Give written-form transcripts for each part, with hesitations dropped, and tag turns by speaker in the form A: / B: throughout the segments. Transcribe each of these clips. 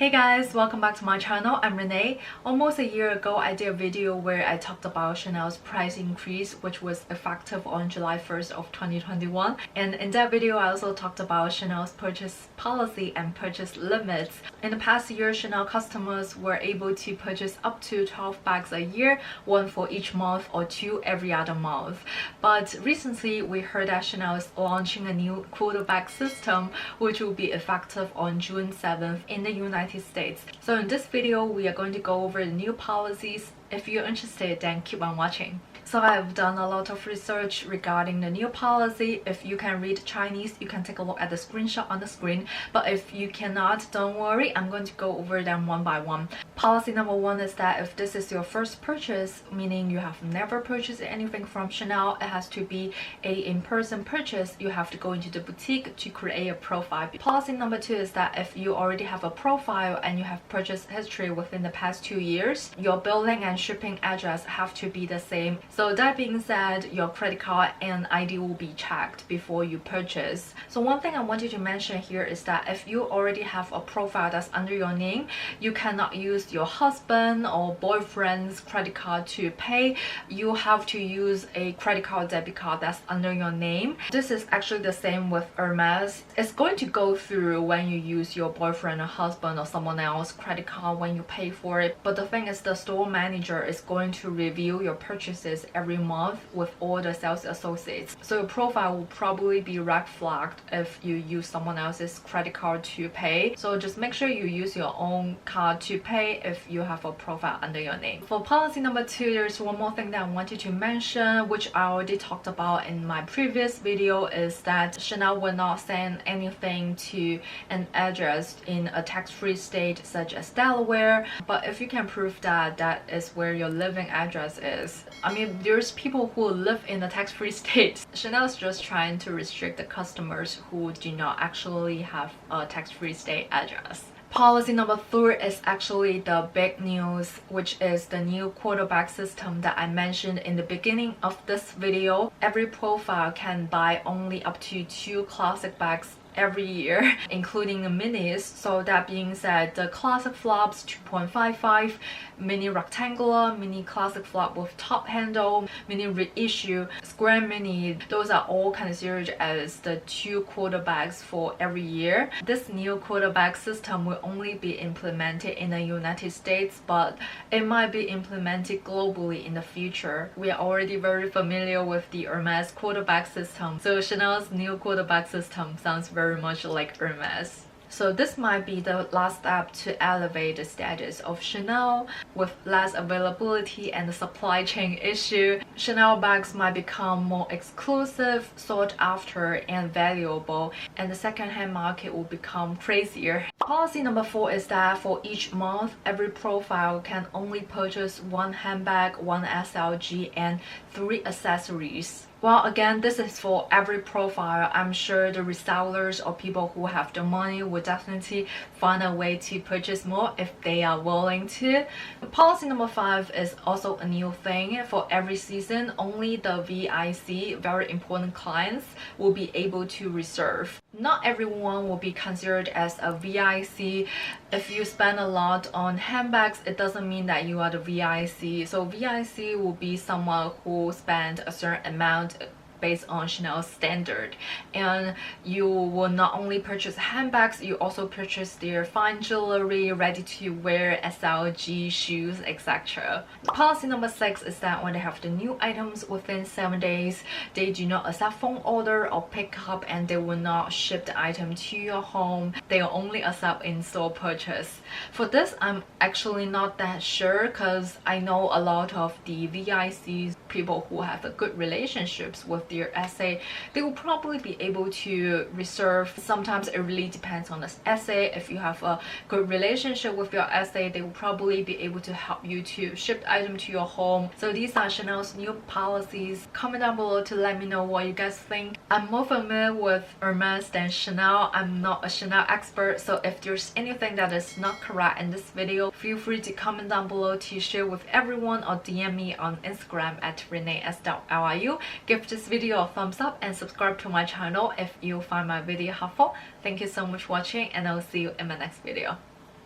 A: Hey guys, welcome back to my channel. I'm Renee. Almost a year ago, I did a video where I talked about Chanel's price increase, which was effective on July 1st of 2021. And in that video, I also talked about Chanel's purchase policy and purchase limits. In the past year, Chanel customers were able to purchase up to 12 bags a year, one for each month or two every other month. But recently, we heard that Chanel is launching a new Quota Bag System, which will be effective on June 7th in the United States. So in this video, we are going to go over the new policies. If you're interested, then keep on watching. So I've done a lot of research regarding the new policy. If you can read Chinese, you can take a look at the screenshot on the screen. But if you cannot, don't worry, I'm going to go over them one by one. Policy number one is that if this is your first purchase, meaning you have never purchased anything from Chanel, it has to be a in-person purchase. You have to go into the boutique to create a profile. Policy number two is that if you already have a profile and you have purchase history within the past 2 years, your billing and shipping address have to be the same. So that being said, your credit card and ID will be checked before you purchase. So one thing I wanted to mention here is that if you already have a profile that's under your name, you cannot use your husband or boyfriend's credit card to pay. You have to use a credit card, debit card that's under your name. This is actually the same with Hermes. It's going to go through when you use your boyfriend or husband or someone else's credit card when you pay for it. But the thing is, the store manager is going to review your purchases every month with all the sales associates. So your profile will probably be red flagged if you use someone else's credit card to pay. So just make sure you use your own card to pay if you have a profile under your name. For policy number two, there's one more thing that I wanted to mention, which I already talked about in my previous video, is that Chanel will not send anything to an address in a tax-free state such as Delaware. But if you can prove that that is where your living address is, I mean, there's people who live in a tax-free state. Chanel is just trying to restrict the customers who do not actually have a tax-free state address. Policy number three is actually the big news, which is the new Quota Bag System that I mentioned in the beginning of this video. Every profile can buy only up to 2 classic bags every year, including the minis. So that being said, the classic flops 2.55, mini rectangular, mini classic flop with top handle, mini reissue, square mini, those are all considered as the 2 quota bags for every year. This new quota bag system will only be implemented in the United States, but it might be implemented globally in the future. We are already very familiar with the Hermes quota bag system, so Chanel's new quota bag system sounds very much like Hermes. So this might be the last step to elevate the status of Chanel. With less availability and the supply chain issue, Chanel bags might become more exclusive, sought after, and valuable, and the second-hand market will become crazier. Policy number four is that for each month, every profile can only purchase 1 handbag, 1 SLG, and 3 accessories. Well, again, this is for every profile. I'm sure the resellers or people who have the money will definitely find a way to purchase more if they are willing to. Policy number five is also a new thing. For every season, only the VIC, very important clients, will be able to reserve. Not everyone will be considered as a VIC. If you spend a lot on handbags, it doesn't mean that you are the VIC. So VIC will be someone who spent a certain amount based on Chanel's standard, and you will not only purchase handbags, you also purchase their fine jewelry, ready-to-wear, SLG, shoes, etc. Policy number six is that when they have the new items within 7 days, they do not accept phone order or pick up, and they will not ship the item to your home. They will only accept in-store purchase. For this, I'm actually not that sure, because I know a lot of the VICs, people who have a good relationships with their SA, they will probably be able to reserve. Sometimes it really depends on the SA. If you have a good relationship with your SA, they will probably be able to help you to ship the item to your home. So these are Chanel's new policies. Comment down below to let me know what you guys think. I'm more familiar with Hermes than Chanel. I'm not a Chanel expert, so if there's anything that is not correct in this video, feel free to comment down below to share with everyone or DM me on Instagram at renees.liu. Give this video a thumbs up and subscribe to my channel if you find my video helpful. Thank you so much for watching, and I'll see you in my next video.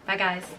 A: Bye guys!